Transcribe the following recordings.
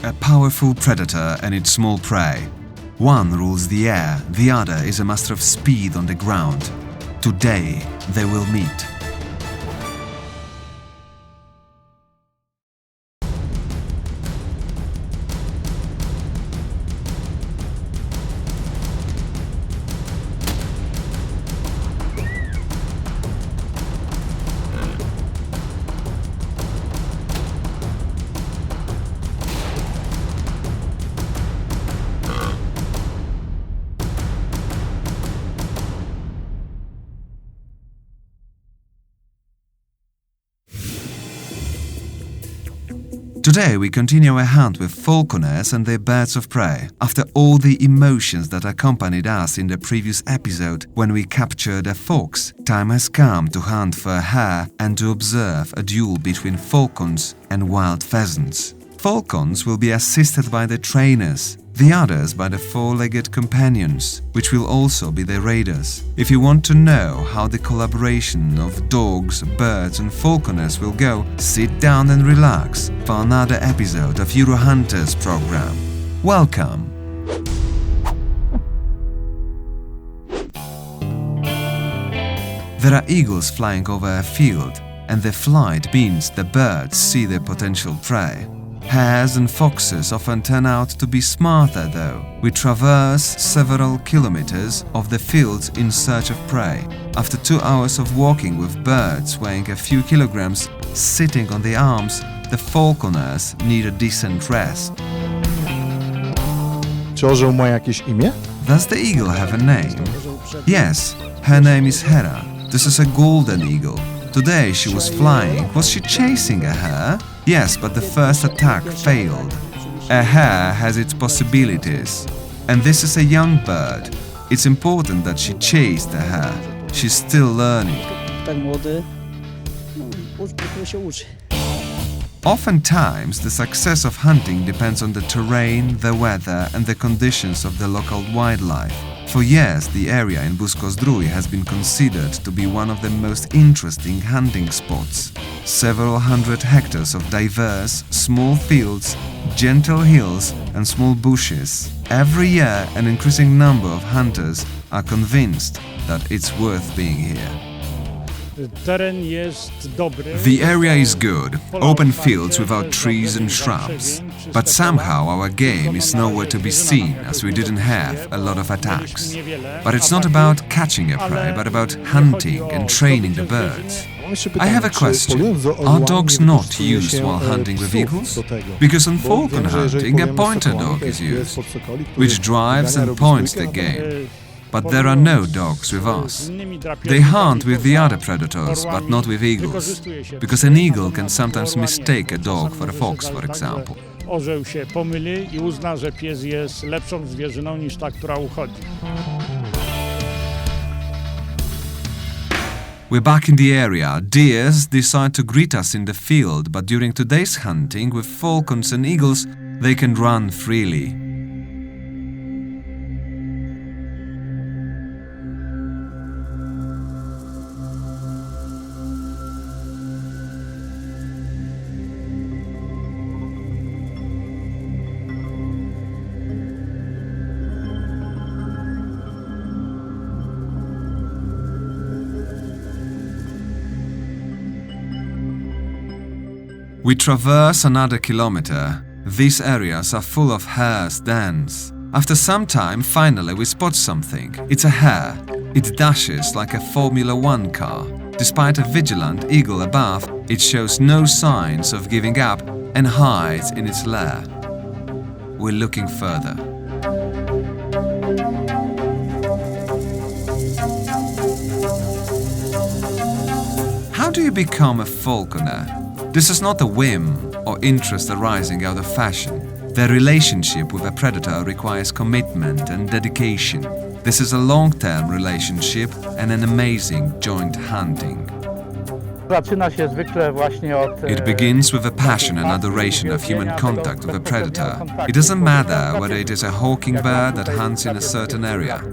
A powerful predator and its small prey. One rules the air, the other is a master of speed on the ground. Today, they will meet. Today we continue our hunt with falconers and their birds of prey. After all the emotions that accompanied us in the previous episode when we captured a fox, time has come to hunt for a hare and to observe a duel between falcons and wild pheasants. Falcons will be assisted by the trainers, the others by the four-legged companions, which will also be the raiders. If you want to know how the collaboration of dogs, birds and falconers will go, sit down and relax for another episode of Euro Hunters program. Welcome! There are eagles flying over a field, and their flight means the birds see their potential prey. Hares and foxes often turn out to be smarter though. We traverse several kilometers of the fields in search of prey. After 2 hours of walking with birds weighing a few kilograms sitting on the arms, the falconers need a decent rest. Czy orzeł ma jakieś imię? Does the eagle have a name? Yes, her name is Hera. This is a golden eagle. Today she was flying. Was she chasing a hare? Yes, but the first attack failed. A hare has its possibilities. And this is a young bird. It's important that she chased a hare. She's still learning. Oftentimes, the success of hunting depends on the terrain, the weather and the conditions of the local wildlife. For years, the area in Busko-Zdrój has been considered to be one of the most interesting hunting spots. Several hundred hectares of diverse, small fields, gentle hills and small bushes. Every year, an increasing number of hunters are convinced that it's worth being here. The area is good, open fields without trees and shrubs. But somehow our game is nowhere to be seen as we didn't have a lot of attacks. But it's not about catching a prey, but about hunting and training the birds. I have a question. Are dogs not used while hunting with eagles? Because on falcon hunting a pointer dog is used, which drives and points the game. But there are no dogs with us. They hunt with the other predators, but not with eagles, because an eagle can sometimes mistake a dog for a fox, for example. Orzeł się pomyli i uzna, że pies jest lepszą zwierzyną niż ta, która uchodzi. We're back in the area. Deers decide to greet us in the field, but during today's hunting with falcons and eagles, they can run freely. We traverse another kilometer. These areas are full of hares' dens. After some time, finally we spot something. It's a hare. It dashes like a Formula One car. Despite a vigilant eagle above, it shows no signs of giving up and hides in its lair. We're looking further. How do you become a falconer? This is not a whim or interest arising out of fashion. The relationship with a predator requires commitment and dedication. This is a long-term relationship and an amazing joint hunting. It begins with a passion and adoration of human contact with a predator. It doesn't matter whether it is a hawking bird that hunts in a certain area.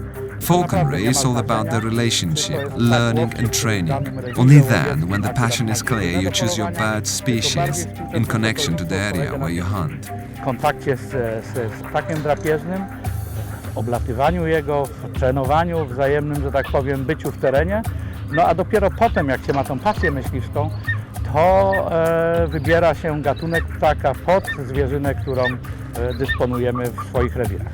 Falconry is all about the relationship, learning and training. Only then, when the passion is clear, you choose your bird species in connection to the area where you hunt. W kontakcie z ptakiem drapieżnym, oblatywaniu jego, w trenowaniu wzajemnym, że tak powiem, byciu w terenie. No a dopiero potem, jak się ma tą pasję myśliwską, to wybiera się gatunek ptaka pod zwierzynę, którą dysponujemy w swoich rewirach.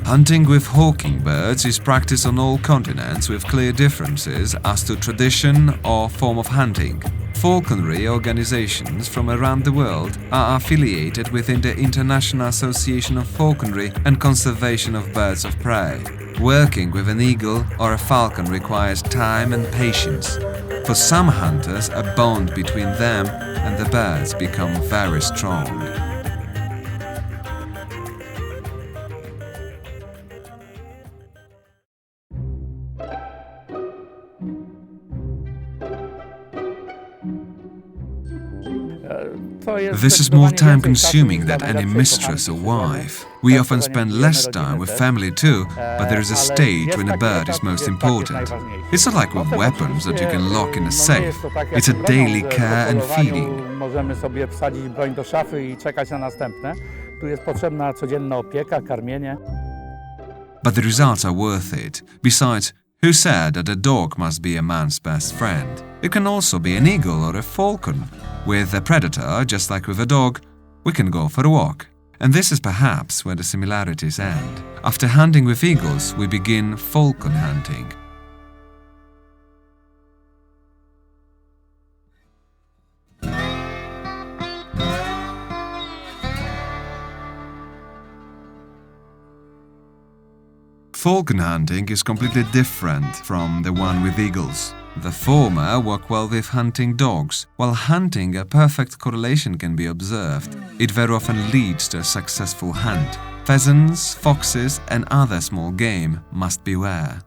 Hunting with hawking birds is practiced on all continents with clear differences as to tradition or form of hunting. Falconry organizations from around the world are affiliated within the International Association of Falconry and Conservation of Birds of Prey. Working with an eagle or a falcon requires time and patience. For some hunters, a bond between them and the birds becomes very strong. This is more time-consuming than any mistress or wife. We often spend less time with family too, but there is a stage when a bird is most important. It's not like with weapons that you can lock in a safe. It's a daily care and feeding. Możemy sobie wsadzić broń do szafy i czekać na następne. Tu jest potrzebna codzienna opieka, karmienie. But the results are worth it. Besides, who said that a dog must be a man's best friend? It can also be an eagle or a falcon. With a predator, just like with a dog, we can go for a walk. And this is perhaps where the similarities end. After hunting with eagles, we begin falcon hunting. Falcon hunting is completely different from the one with eagles. The former work well with hunting dogs. While hunting, a perfect correlation can be observed. It very often leads to a successful hunt. Pheasants, foxes and other small game must beware.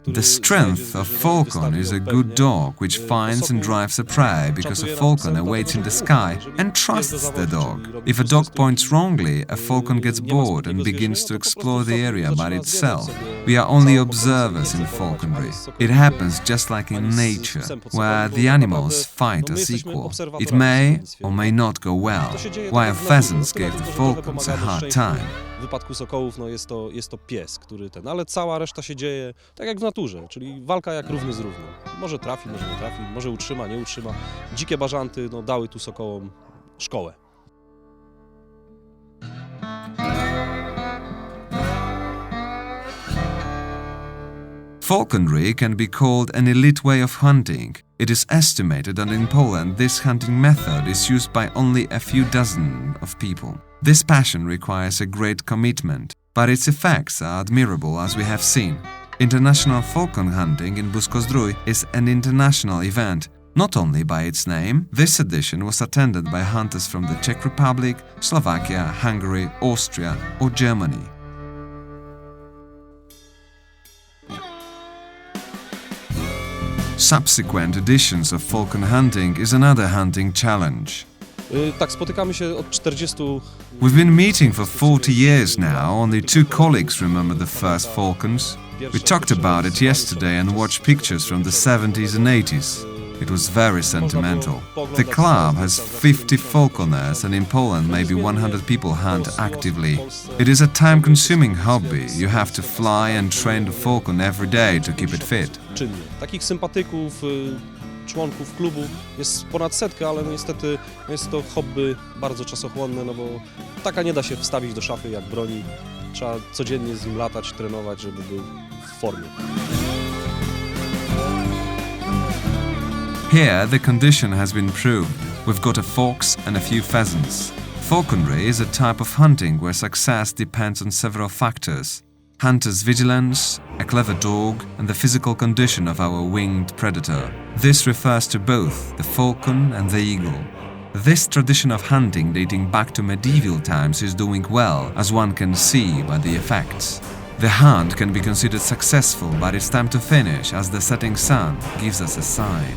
The strength of falcon is a good dog which finds and drives a prey because a falcon awaits in the sky and trusts the dog. If a dog points wrongly, a falcon gets bored and begins to explore the area by itself. We are only observers in falconry. It happens just like in nature, where the animals fight as equal. It may or may not go well, while pheasants gave the falcons a hard time. W wypadku sokołów jest to pies, który ale cała reszta się dzieje tak jak w naturze, czyli walka jak równy z równym. Może trafi, może nie trafi, może utrzyma, nie utrzyma. Dzikie bażanty dały tu sokołom szkołę. Falconry can be called an elite way of hunting. It is estimated that in Poland this hunting method is used by only a few dozen of people. This passion requires a great commitment, but its effects are admirable as we have seen. International falcon hunting in Busko-Zdrój is an international event. Not only by its name, this edition was attended by hunters from the Czech Republic, Slovakia, Hungary, Austria or Germany. Subsequent editions of falcon hunting is another hunting challenge. Tak, spotykamy się od 40. We've been meeting for 40 years now. Only 2 colleagues remember the first falcons. We talked about it yesterday and watched pictures from the 70s and 80s. It was very sentimental. The club has 50 falconers and in Poland maybe 100 people hunt actively. It is a time-consuming hobby. You have to fly and train the falcon every day to keep it fit. Takich sympatyków, członków klubu jest ponad 100, ale niestety jest to hobby bardzo czasochłonne, no bo ptaka nie da się wstawić do szafy jak broni. Trzeba codziennie z nim latać, trenować, żeby był w formie. Here the condition has been proved. We've got a fox and a few pheasants. Falconry is a type of hunting where success depends on several factors. Hunter's vigilance, a clever dog, and the physical condition of our winged predator. This refers to both the falcon and the eagle. This tradition of hunting dating back to medieval times is doing well, as one can see by the effects. The hunt can be considered successful, but it's time to finish as the setting sun gives us a sign.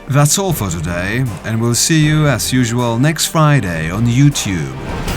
That's all for today, and we'll see you as usual next Friday on YouTube.